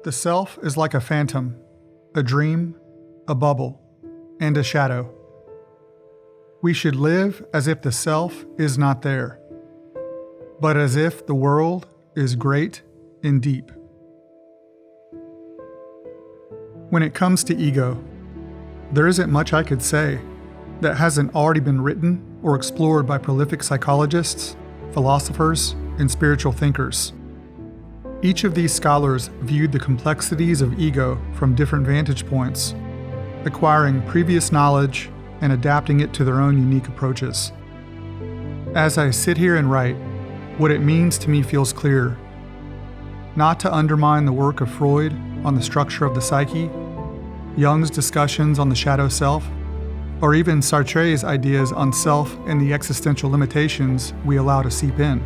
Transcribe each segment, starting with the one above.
The self is like a phantom, a dream, a bubble, and a shadow. We should live as if the self is not there, but as if the world is great and deep. When it comes to ego, there isn't much I could say that hasn't already been written or explored by prolific psychologists, philosophers, and spiritual thinkers. Each of these scholars viewed the complexities of ego from different vantage points, acquiring previous knowledge and adapting it to their own unique approaches. As I sit here and write, what it means to me feels clear. Not to undermine the work of Freud on the structure of the psyche, Jung's discussions on the shadow self, or even Sartre's ideas on self and the existential limitations we allow to seep in.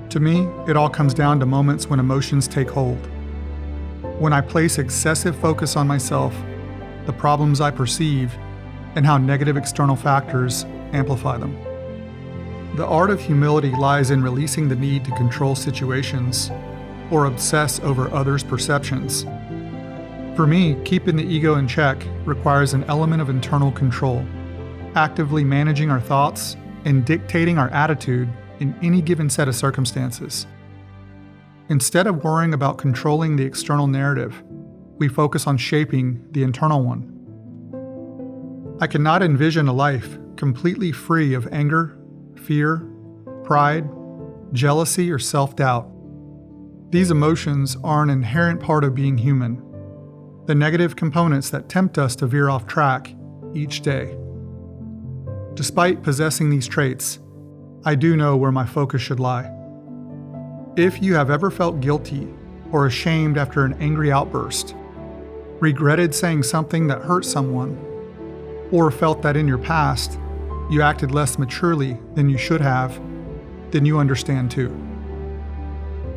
To me, it all comes down to moments when emotions take hold. When I place excessive focus on myself, the problems I perceive, and how negative external factors amplify them. The art of humility lies in releasing the need to control situations or obsess over others' perceptions. For me, keeping the ego in check requires an element of internal control, actively managing our thoughts and dictating our attitude in any given set of circumstances. Instead of worrying about controlling the external narrative, we focus on shaping the internal one. I cannot envision a life completely free of anger, fear, pride, jealousy, or self-doubt. These emotions are an inherent part of being human, the negative components that tempt us to veer off track each day. Despite possessing these traits, I do know where my focus should lie. If you have ever felt guilty or ashamed after an angry outburst, regretted saying something that hurt someone, or felt that in your past you acted less maturely than you should have, then you understand too.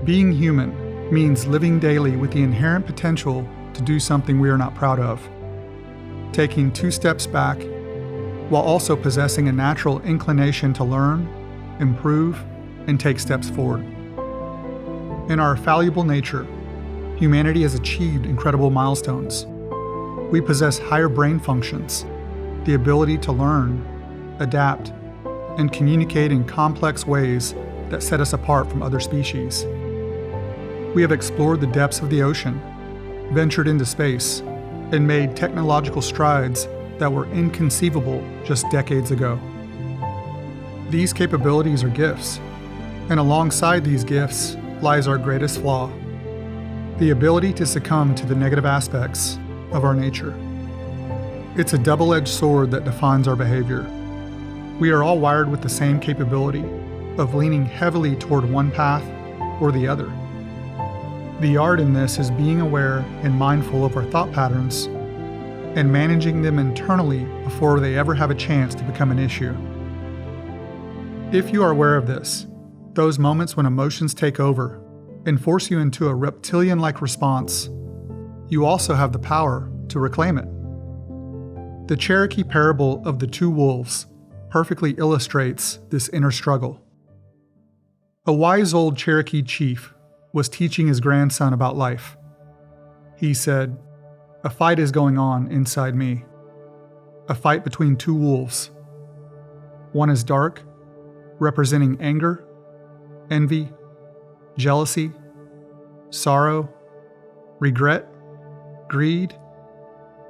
Being human means living daily with the inherent potential to do something we are not proud of, taking 2 steps back while also possessing a natural inclination to learn, improve, and take steps forward. In our fallible nature, humanity has achieved incredible milestones. We possess higher brain functions, the ability to learn, adapt, and communicate in complex ways that set us apart from other species. We have explored the depths of the ocean, ventured into space, and made technological strides that were inconceivable just decades ago. These capabilities are gifts, and alongside these gifts lies our greatest flaw, the ability to succumb to the negative aspects of our nature. It's a double-edged sword that defines our behavior. We are all wired with the same capability of leaning heavily toward one path or the other. The art in this is being aware and mindful of our thought patterns and managing them internally before they ever have a chance to become an issue. If you are aware of this, those moments when emotions take over and force you into a reptilian-like response, you also have the power to reclaim it. The Cherokee Parable of the 2 wolves perfectly illustrates this inner struggle. A wise old Cherokee chief was teaching his grandson about life. He said, "A fight is going on inside me. A fight between 2 wolves. One is dark, representing anger, envy, jealousy, sorrow, regret, greed,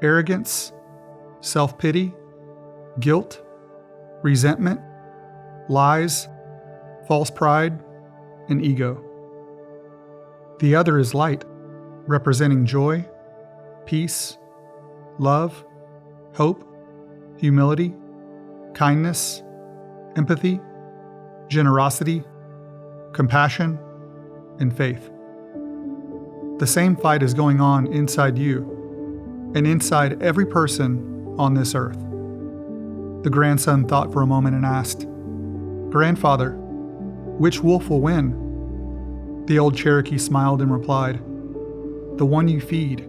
arrogance, self-pity, guilt, resentment, lies, false pride, and ego. The other is light, representing joy, peace, love, hope, humility, kindness, empathy, generosity, compassion, and faith. The same fight is going on inside you and inside every person on this earth." The grandson thought for a moment and asked, "Grandfather, which wolf will win?" The old Cherokee smiled and replied, "The one you feed."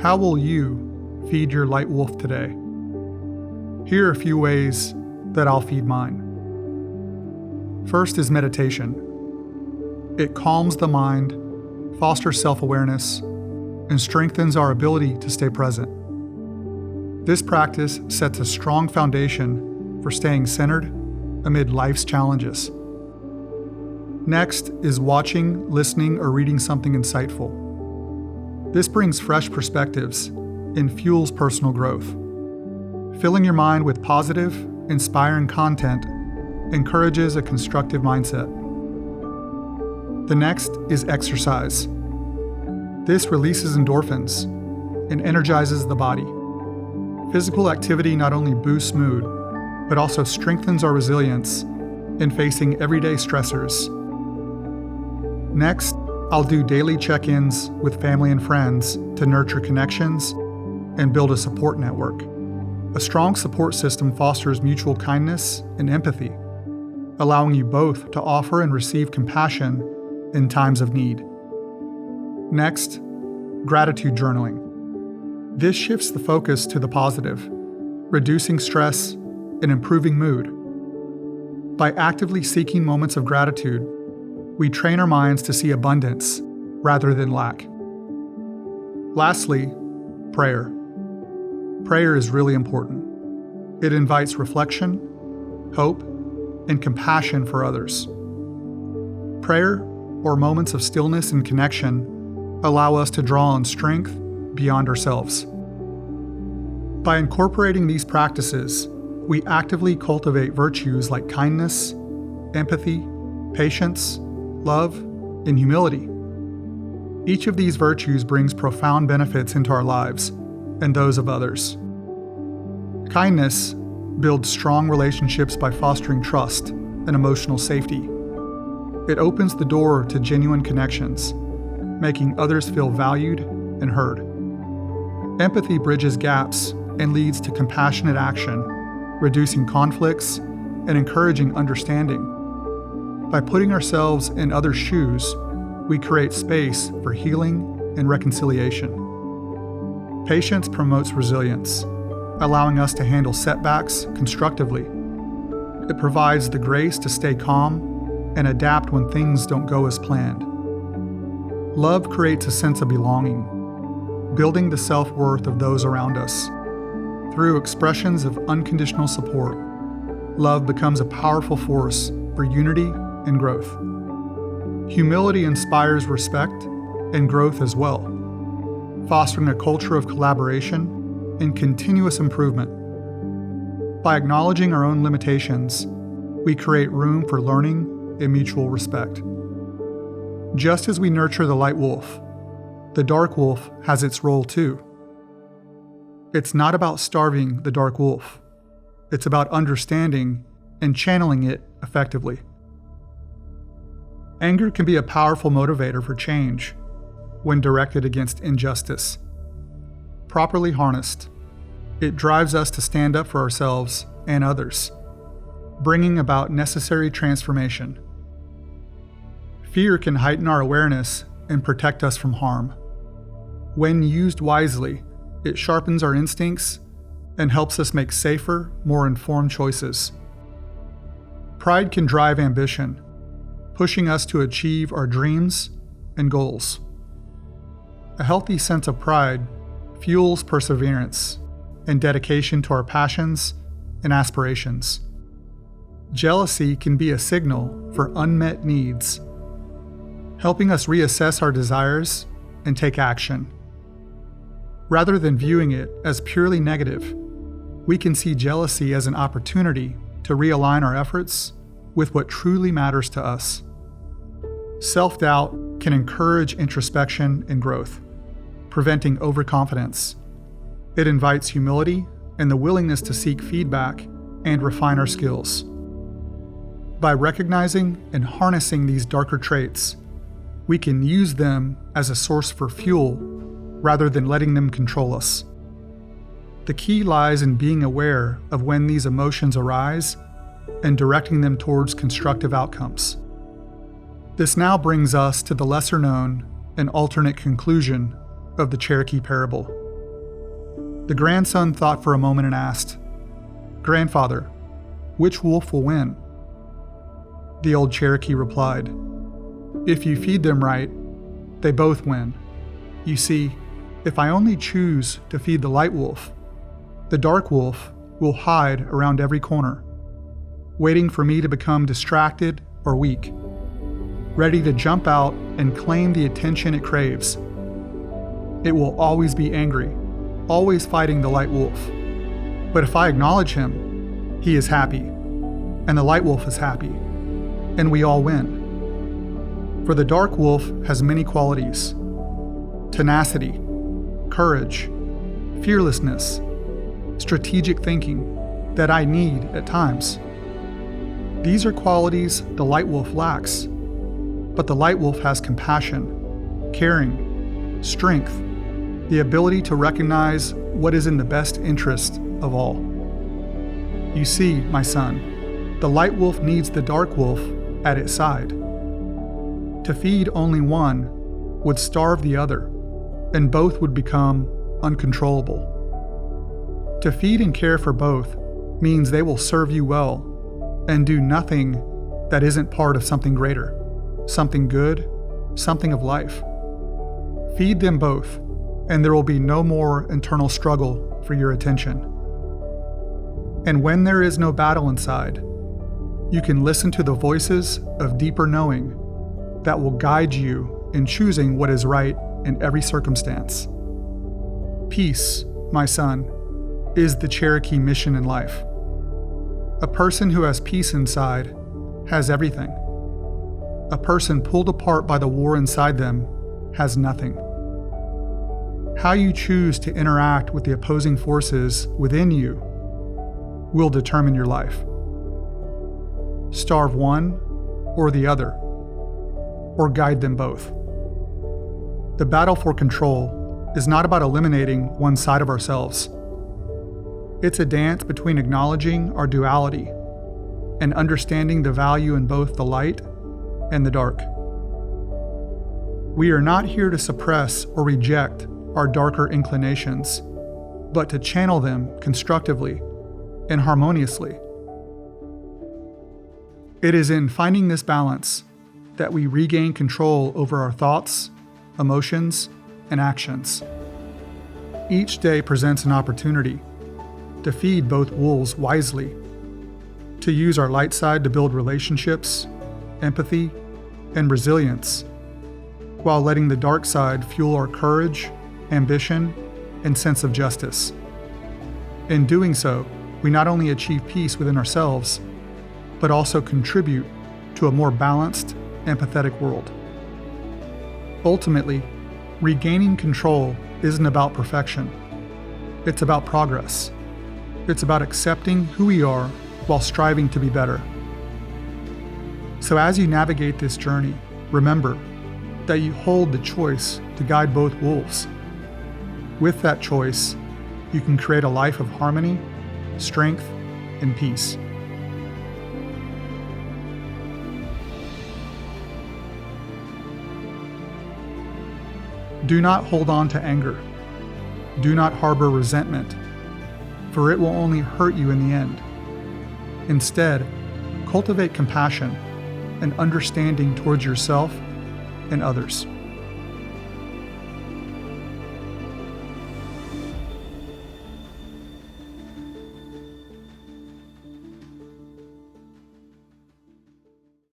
How will you feed your light wolf today? Here are a few ways that I'll feed mine. First is meditation. It calms the mind, fosters self-awareness, and strengthens our ability to stay present. This practice sets a strong foundation for staying centered amid life's challenges. Next is watching, listening, or reading something insightful. This brings fresh perspectives and fuels personal growth. Filling your mind with positive, inspiring content encourages a constructive mindset. The next is exercise. This releases endorphins and energizes the body. Physical activity not only boosts mood, but also strengthens our resilience in facing everyday stressors. Next, I'll do daily check-ins with family and friends to nurture connections and build a support network. A strong support system fosters mutual kindness and empathy, allowing you both to offer and receive compassion in times of need. Next, gratitude journaling. This shifts the focus to the positive, reducing stress and improving mood. By actively seeking moments of gratitude, we train our minds to see abundance rather than lack. Lastly, prayer. Prayer is really important. It invites reflection, hope, and compassion for others. Prayer, or moments of stillness and connection, allow us to draw on strength beyond ourselves. By incorporating these practices, we actively cultivate virtues like kindness, empathy, patience, love, and humility. Each of these virtues brings profound benefits into our lives and those of others. Kindness builds strong relationships by fostering trust and emotional safety. It opens the door to genuine connections, making others feel valued and heard. Empathy bridges gaps and leads to compassionate action, reducing conflicts and encouraging understanding. By putting ourselves in others' shoes, we create space for healing and reconciliation. Patience promotes resilience, allowing us to handle setbacks constructively. It provides the grace to stay calm and adapt when things don't go as planned. Love creates a sense of belonging, building the self-worth of those around us. Through expressions of unconditional support, love becomes a powerful force for unity and growth. Humility inspires respect and growth as well, fostering a culture of collaboration and continuous improvement. By acknowledging our own limitations, we create room for learning and mutual respect. Just as we nurture the light wolf, the dark wolf has its role too. It's not about starving the dark wolf. It's about understanding and channeling it effectively. Anger can be a powerful motivator for change when directed against injustice. Properly harnessed, it drives us to stand up for ourselves and others, bringing about necessary transformation. Fear can heighten our awareness and protect us from harm. When used wisely, it sharpens our instincts and helps us make safer, more informed choices. Pride can drive ambition, pushing us to achieve our dreams and goals. A healthy sense of pride fuels perseverance and dedication to our passions and aspirations. Jealousy can be a signal for unmet needs, helping us reassess our desires and take action. Rather than viewing it as purely negative, we can see jealousy as an opportunity to realign our efforts with what truly matters to us. Self-doubt can encourage introspection and growth, preventing overconfidence. It invites humility and the willingness to seek feedback and refine our skills. By recognizing and harnessing these darker traits, we can use them as a source for fuel rather than letting them control us. The key lies in being aware of when these emotions arise and directing them towards constructive outcomes. This now brings us to the lesser known and alternate conclusion of the Cherokee Parable. The grandson thought for a moment and asked, "Grandfather, which wolf will win?" The old Cherokee replied, "If you feed them right, They both win. You see, if I only choose to feed the light wolf, the dark wolf will hide around every corner, waiting for me to become distracted or weak, ready to jump out and claim the attention it craves. It will always be angry, always fighting the light wolf. But if I acknowledge him, he is happy, and the light wolf is happy, and we all win. For the dark wolf has many qualities: tenacity, courage, fearlessness, strategic thinking that I need at times. These are qualities the light wolf lacks, but the light wolf has compassion, caring, strength, the ability to recognize what is in the best interest of all. You see, my son, the light wolf needs the dark wolf at its side. To feed only one would starve the other, and both would become uncontrollable. To feed and care for both means they will serve you well and do nothing that isn't part of something greater, something good, something of life. Feed them both, and there will be no more internal struggle for your attention. And when there is no battle inside, you can listen to the voices of deeper knowing that will guide you in choosing what is right in every circumstance. Peace, my son, is the Cherokee mission in life. A person who has peace inside has everything. A person pulled apart by the war inside them has nothing. How you choose to interact with the opposing forces within you will determine your life. Starve one or the other, or guide them both. The battle for control is not about eliminating one side of ourselves. It's a dance between acknowledging our duality and understanding the value in both the light and the dark. We are not here to suppress or reject our darker inclinations, but to channel them constructively and harmoniously. It is in finding this balance that we regain control over our thoughts, emotions, and actions. Each day presents an opportunity to feed both wolves wisely, to use our light side to build relationships, empathy, and resilience, while letting the dark side fuel our courage, ambition, and sense of justice. In doing so, we not only achieve peace within ourselves, but also contribute to a more balanced, empathetic world. Ultimately, regaining control isn't about perfection. It's about progress. It's about accepting who we are while striving to be better. So as you navigate this journey, remember that you hold the choice to guide both wolves. With that choice, you can create a life of harmony, strength, and peace. Do not hold on to anger. Do not harbor resentment, for it will only hurt you in the end. Instead, cultivate compassion and understanding towards yourself and others.